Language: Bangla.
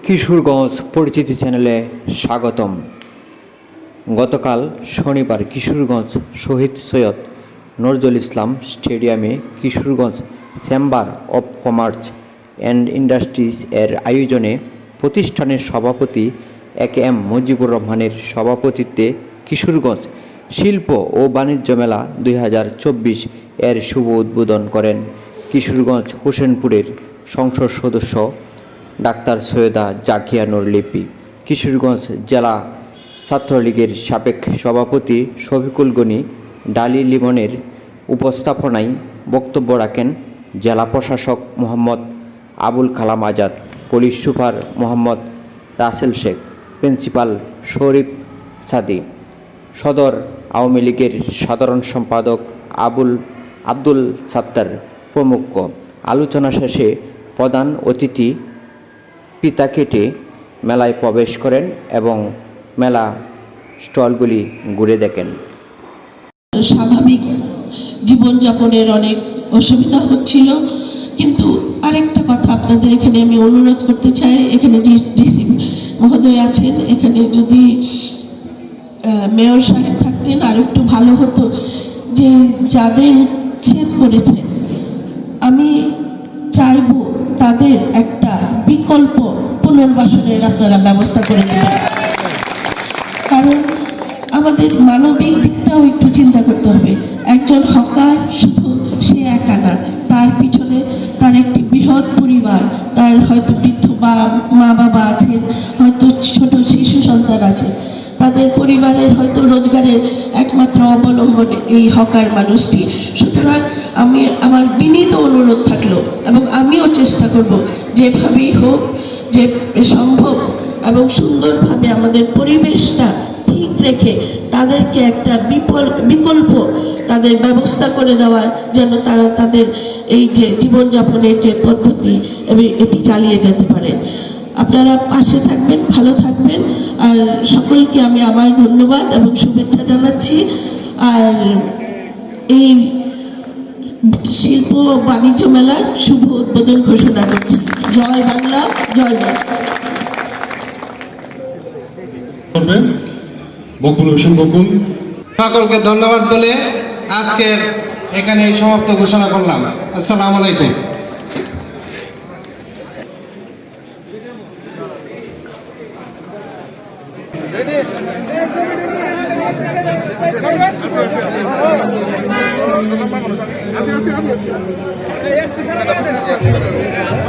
কিশোরগঞ্জ পরিচিতি চ্যানেলে স্বাগতম। গতকাল শনিবার কিশোরগঞ্জ শহীদ সৈয়দ নজরুল ইসলাম স্টেডিয়ামে Kishoreganj chamber of commerce and industries এর আয়োজনে প্রতিষ্ঠানের সভাপতি এ.কে.এম মুজিবুর রহমানের সভাপতিত্বে কিশোরগঞ্জ শিল্প ও বাণিজ্য মেলা 2024 এর শুভ উদ্বোধন করেন কিশোরগঞ্জ হোসেনপুরের সংসদ সদস্য ডাক্তার সৈয়দা জাকিয়া নূর লিপি। কিশোরগঞ্জ জেলা ছাত্রলীগের সাবেক সভাপতি শফিকুল গনি ডালি লিমনের উপস্থাপনায় বক্তব্য রাখেন জেলা প্রশাসক Mohammad Abul Kalam Azad, police super Mohammad Rasel Sheikh, principal Sharif Sadi, সদর আওয়ামী লীগের সাধারণ সম্পাদক আব্দুল সাত্তার প্রমুখ। আলোচনা শেষে প্রধান অতিথি পিতা কেটে মেলায় প্রবেশ করেন এবং মেলা স্টলগুলি ঘুরে দেখেন। স্বাভাবিক জীবনযাপনের অনেক অসুবিধা হচ্ছিল, কিন্তু আরেকটা কথা আপনাদের এখানে আমি অনুরোধ করতে চাই, এখানে যে ডিসি মহোদয় আছেন, এখানে যদি মেয়র সাহেব থাকতেন আর একটু ভালো হতো। যে যাদের উচ্ছেদ করেছে, আমি চাইব তাদের একটা বিকল্প পুনর্বাসনের আপনারা ব্যবস্থা করে দেবেন। কারণ আমাদের মানবিক দিকটাও একটু চিন্তা করতে হবে। একজন হকার শুধু সে একা না, তার পিছনে তার একটি বৃহৎ পরিবার, তার হয়তো বৃদ্ধ মা বাবা আছেন, হয়তো ছোট শিশু সন্তান আছে, তাদের পরিবারের হয়তো রোজগারের একমাত্র অবলম্বন এই হকার মানুষটি। সুতরাং আমি আমার বিনীত অনুরোধ থাকলো, এবং আমিও চেষ্টা করব যেভাবেই হোক, যে সম্ভব এবং সুন্দরভাবে আমাদের পরিবেশটা ঠিক রেখে তাদেরকে একটা বিকল্প তাদের ব্যবস্থা করে দেওয়ার, যেন তারা তাদের এই যে জীবনযাপনের যে পদ্ধতি এটি চালিয়ে যেতে পারে। আপনারা পাশে থাকবেন, ভালো থাকবেন, আর সকলকে আমি আবার ধন্যবাদ এবং শুভেচ্ছা জানাচ্ছি। আর এই শিল্প বাণিজ্য মেলার শুভ উদ্বোধন ঘোষণা করছি। জয় বাংলা, জয় বাংলা। বকুল হোসেন বকুল, সকলকে ধন্যবাদ বলে আজকের এখানে সমাপ্ত ঘোষণা করলাম। আসসালামু আলাইকুম। Así.